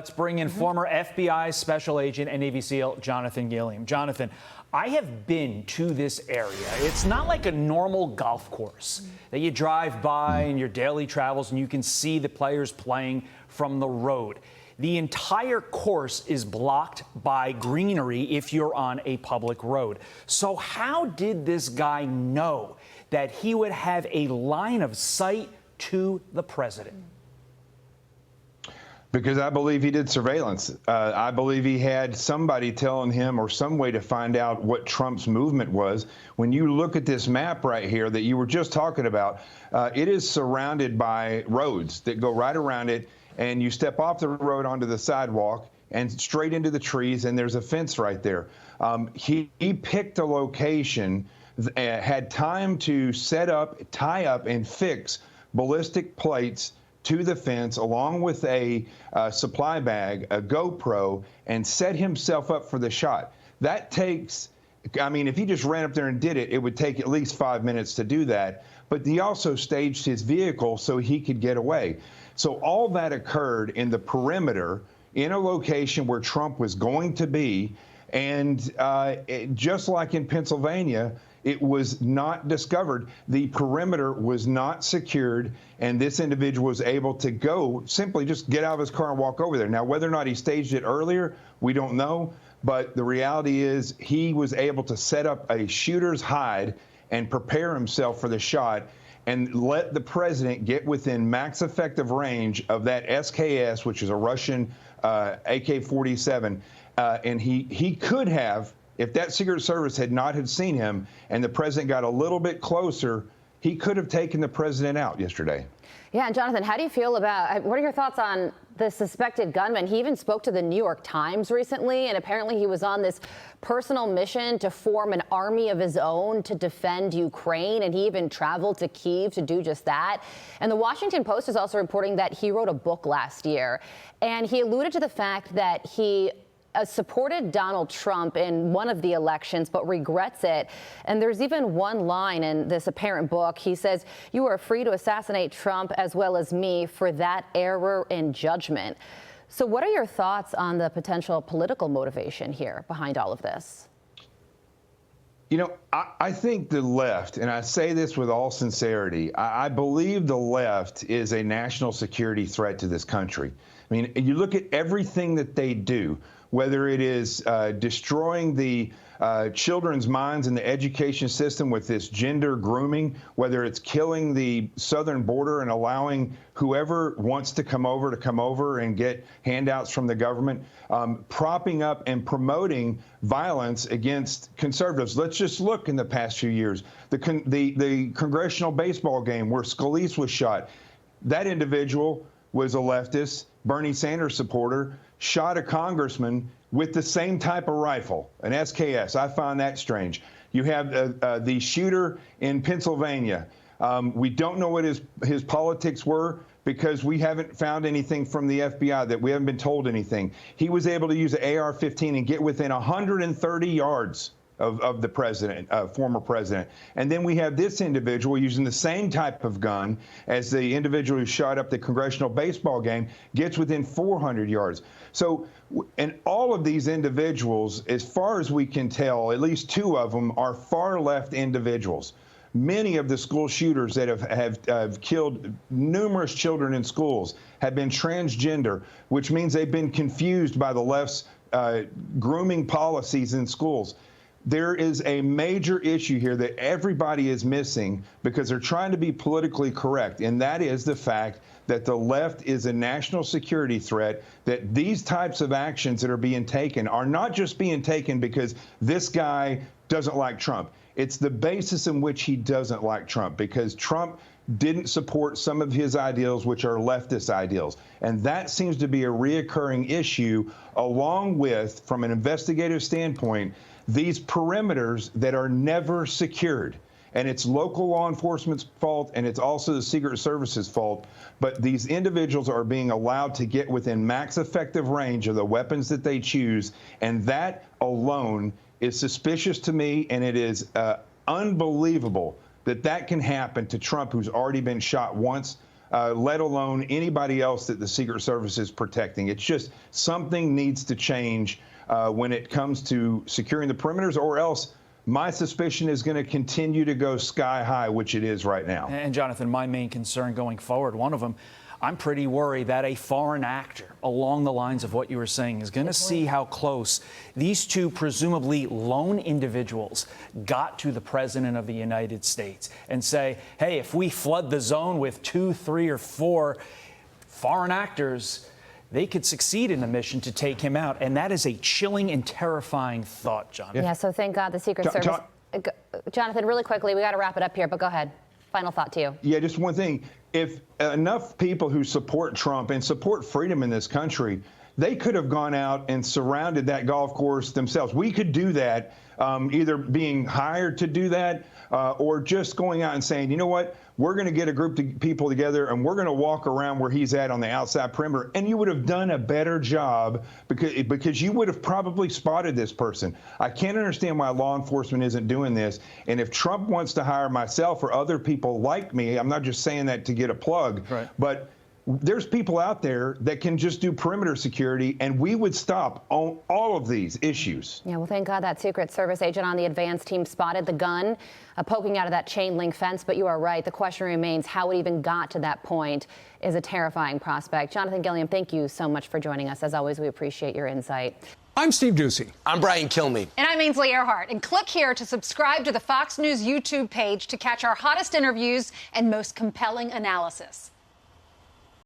Let's bring in former FBI Special Agent and Navy SEAL Jonathan Gilliam. Jonathan, I have been to this area. It's not like a normal golf course that you drive by in your daily travels and you can see the players playing from the road. The entire course is blocked by greenery if you're on a public road. So how did this guy know that he would have a line of sight to the president? Because I believe he did surveillance. I believe he had somebody telling him or some way to find out what Trump's movement was. When you look at this map right here that you were just talking about, it is surrounded by roads that go right around it, and you step off the road onto the sidewalk and straight into the trees, and there's a fence right there. He picked a location, had time to set up, tie up, and fix ballistic plates to the fence along with a supply bag, a GoPro, and set himself up for the shot. That takes, I mean, if he just ran up there and did it, it would take at least 5 minutes to do that. But he also staged his vehicle so he could get away. So all that occurred in the perimeter in a location where Trump was going to be. And just like in Pennsylvania, it was not discovered. The perimeter was not secured, and this individual was able to go, simply just get out of his car and walk over there. Now, whether or not he staged it earlier, we don't know, but the reality is he was able to set up a shooter's hide and prepare himself for the shot and let the president get within max effective range of that SKS, which is a Russian AK-47, and he could have, if that Secret Service had not had seen him and the president got a little bit closer, he could have taken the president out yesterday. Yeah, and Jonathan, how do you feel about, what are your thoughts on the suspected gunman? He even spoke to the New York Times recently, and apparently he was on this personal mission to form an army of his own to defend Ukraine, and he even traveled to Kyiv to do just that. And the Washington Post is also reporting that he wrote a book last year, and he alluded to the fact that he supported Donald Trump in one of the elections, but regrets it. And there's even one line in this apparent book. He says, "You are free to assassinate Trump as well as me for that error in judgment." So what are your thoughts on the potential political motivation here behind all of this? You know, I think the left, and I say this with all sincerity, I believe the left is a national security threat to this country. I mean, you look at everything that they do, whether it is destroying the children's minds in the education system with this gender grooming, whether it's killing the southern border and allowing whoever wants to come over and get handouts from the government, propping up and promoting violence against conservatives. Let's just look in the past few years. The congressional baseball game where Scalise was shot, that individual was a leftist, Bernie Sanders supporter, shot a congressman with the same type of rifle, an SKS. I find that strange. You have the shooter in Pennsylvania. We don't know what his politics were because we haven't found anything from the FBI, that we haven't been told anything. He was able to use an AR-15 and get within 130 yards of the president, former president. And then we have this individual using the same type of gun as the individual who shot up the congressional baseball game, gets within 400 yards. So, and all of these individuals, as far as we can tell, at least two of them are far left individuals. Many of the school shooters that have killed numerous children in schools have been transgender, which means they've been confused by the left's grooming policies in schools. There is a major issue here that everybody is missing because they're trying to be politically correct, and that is the fact that the left is a national security threat, that these types of actions that are being taken are not just being taken because this guy doesn't like Trump. It's the basis in which he doesn't like Trump, because Trump didn't support some of his ideals, which are leftist ideals. And that seems to be a reoccurring issue, along with, from an investigative standpoint, these perimeters that are never secured. And it's local law enforcement's fault, and it's also the Secret Service's fault. But these individuals are being allowed to get within max effective range of the weapons that they choose. And that alone is suspicious to me, and it is unbelievable that that can happen to Trump, who's already been shot once. let alone anybody else that the Secret Service is protecting. It's just something needs to change when it comes to securing the perimeters, or else my suspicion is going to continue to go sky high, which it is right now. And Jonathan, my main concern going forward, one of them, I'm pretty worried that a foreign actor along the lines of what you were saying is going to see how close these two presumably lone individuals got to the President of the United States and say, hey, if we flood the zone with 2, 3, or 4 foreign actors, they could succeed in the mission to take him out. And that is a chilling and terrifying thought, Jonathan. Yeah, so thank God the Secret Service. Jonathan, really quickly, we got to wrap it up here, but go ahead. Final thought to you. Yeah, just one thing. If enough people who support Trump and support freedom in this country, they could have gone out and surrounded that golf course themselves. We could do that, either being hired to do that or just going out and saying, you know what, we're going to get a group of people together and we're going to walk around where he's at on the outside perimeter. And you would have done a better job because you would have probably spotted this person. I can't understand why law enforcement isn't doing this. And if Trump wants to hire myself or other people like me, I'm not just saying that to get a plug, right, but there's people out there that can just do perimeter security, and we would stop on all of these issues. Yeah, well, thank God that Secret Service agent on the advance team spotted the gun poking out of that chain link fence. But you are right. The question remains how it even got to that point is a terrifying prospect. Jonathan Gilliam, thank you so much for joining us. As always, we appreciate your insight. I'm Steve Doocy. I'm Brian Kilmeade. And I'm Ainsley Earhart. And click here to subscribe to the Fox News YouTube page to catch our hottest interviews and most compelling analysis.